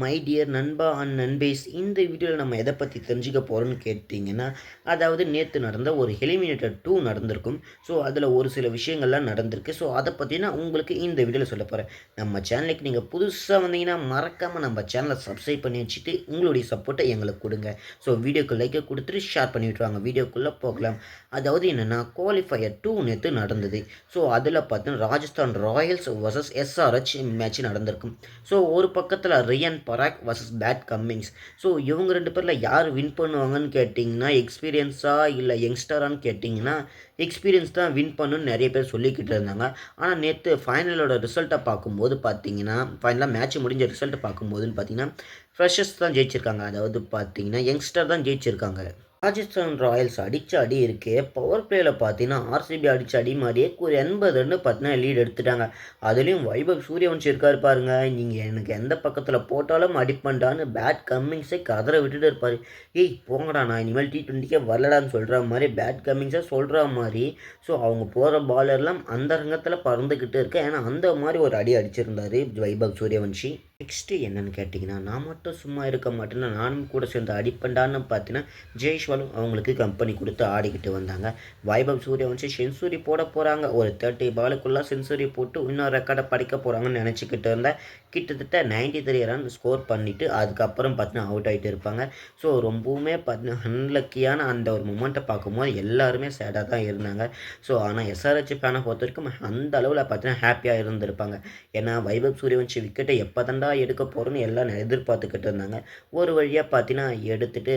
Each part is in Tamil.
மை டியர் நண்பா அண்ட் நண்பேஸ், இந்த வீடியோவில் நம்ம எதை பற்றி தெரிஞ்சுக்க போகிறோம்னு கேட்டிங்கன்னா, அதாவது நேற்று நடந்த ஒரு எலிமினேட்டர் 2 நடந்திருக்கும். ஸோ அதில் ஒரு சில விஷயங்கள்லாம் நடந்திருக்கு. ஸோ அதை பற்றி நான் உங்களுக்கு இந்த வீடியோவில் சொல்ல போகிறேன். நம்ம சேனலுக்கு நீங்கள் புதுசாக வந்தீங்கன்னா மறக்காமல் நம்ம சேனலை சப்ஸ்கிரைப் பண்ணி வச்சுட்டு உங்களுடைய சப்போர்ட்டை எங்களுக்கு கொடுங்க. ஸோ வீடியோக்கு லைக்கை கொடுத்துட்டு ஷேர் பண்ணி விட்டுருவாங்க. வீடியோக்குள்ளே போகலாம். அதாவது என்னென்னா, குவாலிஃபயர் 2 நேற்று நடந்தது. ஸோ அதில் பார்த்தீங்கன்னா Rajasthan Royals versus SRH match நடந்திருக்கும். ஸோ ஒரு பக்கத்தில் ரியான் பராக் வர்சஸ் பேட் கம்மிங்ஸ். ஸோ இவங்க 2 பேரில் யார் வின் பண்ணுவாங்கன்னு கேட்டிங்கன்னா, எக்ஸ்பீரியன்ஸாக இல்லை யங்ஸ்டரான்னு கேட்டிங்கன்னா, எக்ஸ்பீரியன்ஸ் தான் வின் பண்ணுன்னு நிறைய பேர் சொல்லிக்கிட்டு இருந்தாங்க. ஆனால் நேற்று ஃபைனலோட ரிசல்ட்டை பார்க்கும்போது பார்த்தீங்கன்னா, ஃபைனலாக மேட்ச் முடிஞ்ச ரிசல்ட்டை பார்க்கும்போதுன்னு பார்த்தீங்கன்னா, ஃப்ரெஷர்ஸ் தான் ஜெயிச்சிருக்காங்க. அதாவது பார்த்தீங்கன்னா யங்ஸ்டர் தான் ஜெயிச்சிருக்காங்க. ராஜஸ்தான் ராயல்ஸ் அடித்த அடி இருக்கே, பவர் பிளேயில் பார்த்தீங்கன்னா ஆர்சிபி அடித்த அடி மாதிரியே ஒரு 80 ரன்னு பார்த்தீங்கன்னா லீட் எடுத்துட்டாங்க. அதுலேயும் வைபவ் சூரியவன்ஷி இருக்கார் பாருங்க, நீங்கள் எனக்கு எந்த பக்கத்தில் போட்டாலும் அடிப்பண்டான்னு பேட் கம்மிங்ஸை கதற விட்டுட்டு இருப்பார். ஏய் போங்கடா, நான் இனிமேல் T20க்கே வரலடான்னு சொல்கிற மாதிரி பேட் கம்மிங்ஸை சொல்கிற மாதிரி. ஸோ அவங்க போகிற பாலர்லாம் அந்த ரங்கத்தில் பறந்துக்கிட்டு இருக்கேன். ஏன்னா அந்த மாதிரி ஒரு அடி அடிச்சிருந்தார் வைபவ் சூரியவன்ஷி. நெக்ஸ்ட்டு என்னென்னு கேட்டிங்கன்னா, நான் மட்டும் சும்மா இருக்க மாட்டேன்னா நானும் கூட சேர்ந்து அடிப்பண்டான்னு பார்த்தீங்கன்னா ஜெய்ஷ்வாலும் அவங்களுக்கு கம்பெனி கொடுத்து ஆடிக்கிட்டு வந்தாங்க. வைபவ் சூரியவன்ஷி செஞ்சுரி போட போகிறாங்க. ஒரு 30 பாலுக்குள்ளே செஞ்சுரி போட்டு இன்னொரு ரெக்கார்டை படிக்க போகிறாங்கன்னு நினச்சிக்கிட்டு இருந்தேன். கிட்டத்தட்ட 93 ரன் ஸ்கோர் பண்ணிவிட்டு அதுக்கப்புறம் பார்த்தீங்கன்னா அவுட் ஆகிட்டு இருப்பாங்க. ஸோ ரொம்பவுமே பார்த்தீங்கன்னா அன்லக்கியான அந்த ஒரு மூமெண்ட்டை பார்க்கும்போது எல்லாருமே சேடாக தான் இருந்தாங்க. ஸோ ஆனால் எஸ்ஆர்ஹெச் ஃபேனை பொறுத்த வரைக்கும் அந்த அளவில் பார்த்தீங்கன்னா ஹாப்பியாக இருந்திருப்பாங்க. ஏன்னா வைபவ் சூரியவன்ஷி விக்கெட்டை எப்போ தண்டா எடுக்க போகிறோன்னு எல்லாம் எதிர்பார்த்துக்கிட்டு இருந்தாங்க. ஒரு வழியாக பார்த்தீங்கன்னா எடுத்துகிட்டு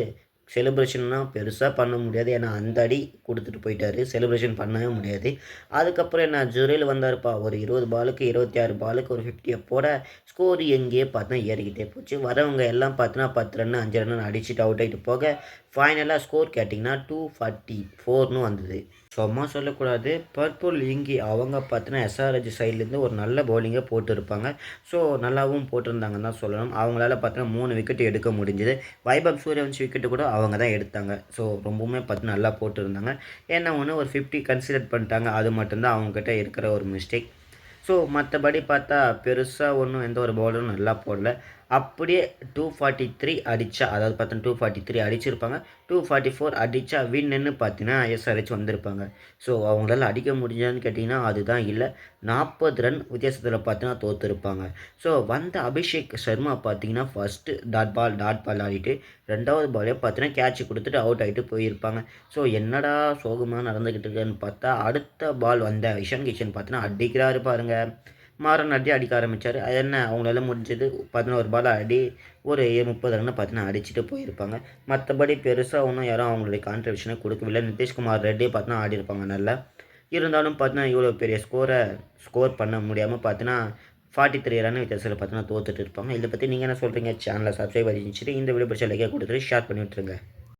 செலிப்ரேஷன்லாம் பெருசாக பண்ண முடியாது. ஏன்னா அந்த அடி கொடுத்துட்டு போயிட்டாரு. செலிப்ரேஷன் பண்ணவே முடியாது. அதுக்கப்புறம் என்ன, ஜுரேல் வந்தார்ப்பா. ஒரு 20 பாலுக்கு 26 பாலுக்கு ஒரு 50 போட ஸ்கோர் எங்கேயே பார்த்தீங்கன்னா ஏறிக்கிட்டே போச்சு. வரவங்க எல்லாம் பார்த்தீங்கன்னா 10 ரன்னு 5 ரன்னு அடிச்சுட்டு அவுட் ஆகிட்டு போக ஃபைனலாக ஸ்கோர் கேட்டிங்கன்னா 244ன்னு வந்தது. சும்மா சொல்லக்கூடாது. பர்பிள் இங்கி அவங்க பார்த்தீங்கன்னா எஸ்ஆர்ஹெச் சைட்லேருந்து ஒரு நல்ல பவுலிங்கை போட்டிருப்பாங்க. ஸோ நல்லாவும் போட்டிருந்தாங்கன்னு தான் சொல்லணும். அவங்களால பார்த்தீங்கன்னா 3 விக்கெட்டு எடுக்க முடிஞ்சுது. வைபவ் சூரியவன்ஷி விக்கெட்டு கூட அவங்க தான் எடுத்தாங்க. ஸோ ரொம்பவுமே பார்த்தீங்கன்னா நல்லா போட்டிருந்தாங்க. ஏன்னா ஒன்று ஒரு 50 கன்சிடர் பண்ணிட்டாங்க. அது மட்டும்தான் அவங்கக்கிட்ட இருக்கிற ஒரு மிஸ்டேக். ஸோ மற்றபடி பார்த்தா பெருசாக ஒன்றும் எந்த ஒரு பவுலரும் நல்லா போடல. அப்படியே 243 அடித்தா, அதாவது பார்த்தீங்கன்னா 243 அடிச்சிருப்பாங்க. 244 அடித்தா வின்னு பார்த்தீங்கன்னா எஸ்ஆர்ஹெச் வந்திருப்பாங்க. ஸோ அவங்களால அடிக்க முடிஞ்சான்னு கேட்டிங்கன்னா அதுதான் இல்லை. 40 ரன் வித்தியாசத்தில் பார்த்தீங்கன்னா தோற்றுருப்பாங்க. ஸோ வந்த அபிஷேக் சர்மா பார்த்தீங்கன்னா ஃபஸ்ட்டு டாட் பால் ஆடிட்டு 2வது பாலே பார்த்தீங்கன்னா கேட்ச் கொடுத்துட்டு அவுட் ஆகிட்டு போயிருப்பாங்க. ஸோ என்னடா சோகமாக நடந்துக்கிட்டு இருக்குன்னு பார்த்தா, அடுத்த பால் வந்த இஷான் கிஷன் பார்த்தீங்கன்னா அடிக்கிறாரு பாருங்க. மாறன் அடிக்க ஆரம்பித்தார். அது என்ன, அவங்களால முடிஞ்சது 11 பால் ஆடி ஒரு 30 ரன்னு பார்த்தீங்கன்னா அடிச்சுட்டு போயிருப்பாங்க. மற்றபடி பெருசாக ஒன்றும் யாரும் அவங்களுடைய கான்ட்ரிபியூஷனை கொடுக்கவில்லை. நிதிஷ்குமார் ரெட்டி பார்த்தீங்கன்னா ஆடிருப்பாங்க நல்லா. இருந்தாலும் பார்த்தீங்கன்னா இவ்வளோ பெரிய ஸ்கோர் பண்ண முடியாமல் பார்த்தீங்கன்னா 43 ரன் வித்தியாசத்தில் பார்த்தீங்கன்னா தோத்துட்டு இருப்பாங்க. இதை பற்றி நீங்கள் என்ன சொல்கிறீங்க? சேனலை சப்ஸ்கிரைப் பண்ணி வச்சுட்டு இந்த வீடியோ பிடிச்ச லைக்கை கொடுத்துட்டு ஷேர் பண்ணி விட்டுருங்க.